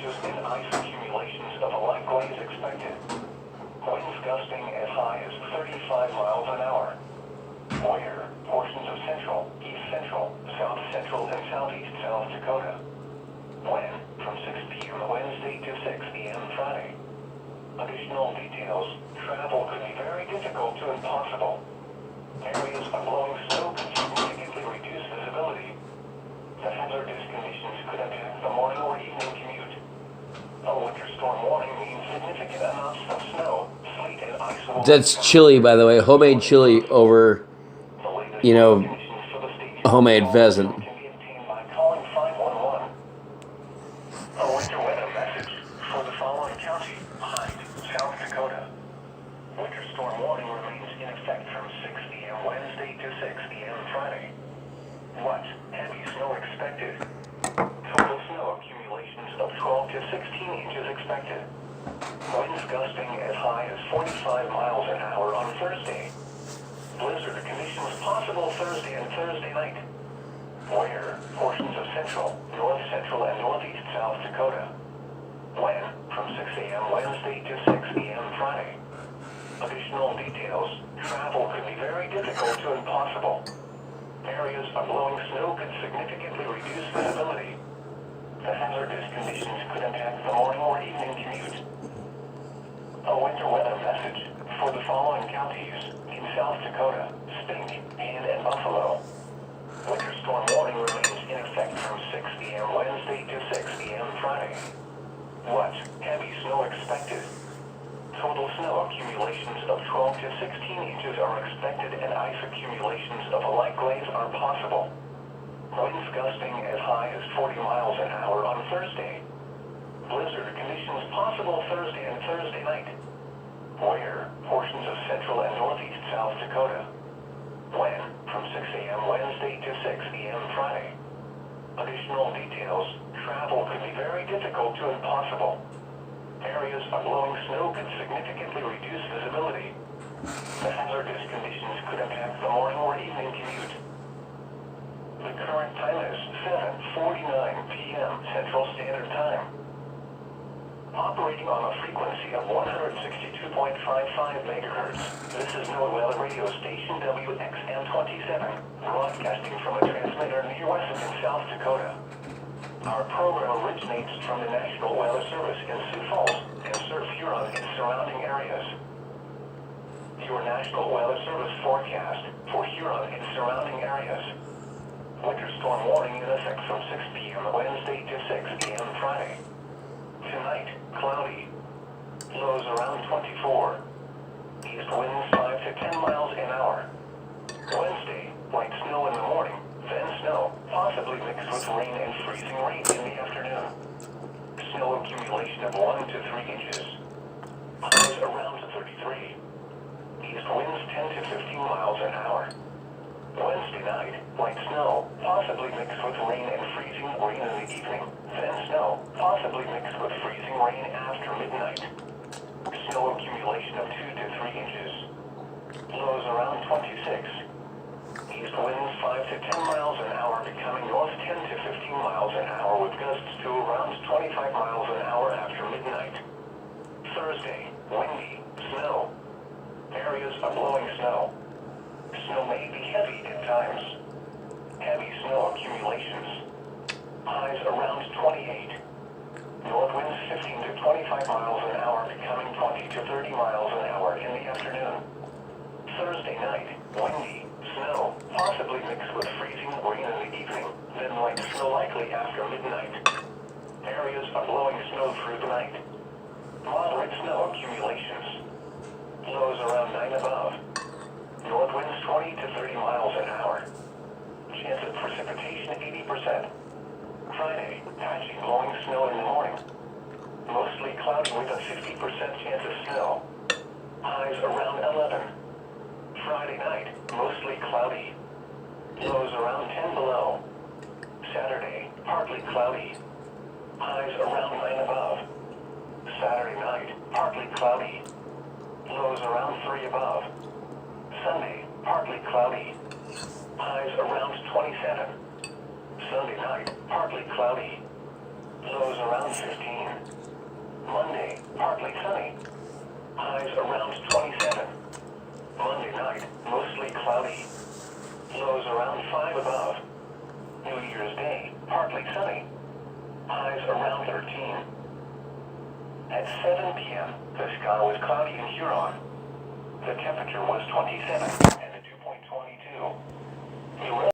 inches in ice accumulations of a light glaze expected. Winds gusting as high as 35 miles an hour. Where portions of central, east central, south central, and southeast South Dakota. When from 6 p.m. Wednesday to 6 p.m. Friday. Additional details: travel could be very difficult to impossible. Areas of blowing snow could significantly reduce visibility. The hazardous conditions could impact the morning or evening commute. A winter storm warning means significant amounts of snow, sleet, and ice will... That's chili, by the way. Homemade chili over, homemade pheasant. Can be obtained by calling 511. A winter weather message for the following county: Hyde, South Dakota. Winter storm warning remains in effect from 6 p.m. Wednesday to 6 p.m. Friday. What? Heavy snow expected. Total snow accumulations of 12 to 16 inches expected. Winds gusting as high as 45 miles an hour on Thursday. Blizzard conditions possible Thursday and Thursday night. Where portions of central, north central, and northeast South Dakota. When from 6 a.m. Wednesday to 6 p.m. Friday. Additional details: travel could be very difficult to impossible. Areas of blowing snow could significantly reduce visibility. The hazardous conditions could impact the morning or evening commute. A winter weather message for the following counties in South Dakota: Spink, Ann, and Buffalo. Winter storm warning remains in effect from 6 p.m. Wednesday to 6 p.m. Friday. What? Heavy snow expected. Total snow accumulations of 12 to 16 inches are expected, and ice accumulations of a light glaze are possible. Winds gusting as high as 40 miles an hour on Thursday. Blizzard conditions possible Thursday and Thursday night. Where portions of central and northeast South Dakota. When from 6 a.m. Wednesday to 6 p.m. Friday. Additional details: travel could be very difficult to impossible. Areas of blowing snow could significantly reduce visibility. The hazardous conditions could impact the morning or evening commute. The current time is 7:49 p.m. Central Standard Time. Operating on a frequency of 162.55 megahertz, this is NOAA Weather Radio Station WXM-27, broadcasting from a transmitter near Weston, South Dakota. Our program originates from the National Weather Service in Sioux Falls and serves Huron and surrounding areas. Your National Weather Service forecast for Huron and surrounding areas. Winter storm warning in effect from 6 p.m. Wednesday to 6 p.m. Friday. Tonight, cloudy. Lows around 24. East winds 5 to 10 miles an hour. Wednesday, light snow in the morning, then snow, possibly mixed with rain and freezing rain in the afternoon. Snow accumulation of 1 to 3 inches. Highs around 33. East winds 10 to 15 miles an hour. Wednesday night, light snow, possibly mixed with rain and freezing rain in the evening, then snow, possibly mixed with freezing rain after midnight. Snow accumulation of 2 to 3 inches. Lows around 26. East winds 5 to 10 miles an hour, becoming north 10 to 15 miles an hour with gusts to around 25 miles an hour after midnight. Thursday, windy, snow. Areas of blowing snow. Snow may be heavy at times. Heavy snow accumulations. Highs around 28. North winds 15 to 25 miles an hour, becoming 20 to 30 miles an hour in the afternoon. Thursday night, windy, snow, possibly mixed with freezing rain in the evening, then light snow likely after midnight. Areas of blowing snow through the night. Moderate snow accumulations. Lows around 9 above. North winds 20 to 30 miles an hour. Chance of precipitation 80%. Friday, patchy blowing snow in the morning. Mostly cloudy with a 50% chance of snow. Highs around 11. Friday night, mostly cloudy. Lows around 10 below. Saturday, partly cloudy. Highs around 9 above. Saturday night, partly cloudy. Lows around 3 above. Sunday, partly cloudy. Highs around 27. Sunday night, partly cloudy. Lows around 15. Monday, partly sunny. Highs around 27. Monday night, mostly cloudy. Lows around 5 above. New Year's Day, partly sunny. Highs around 13. At 7 p.m., the sky was cloudy in Huron. The temperature was 27 and the dew point 22.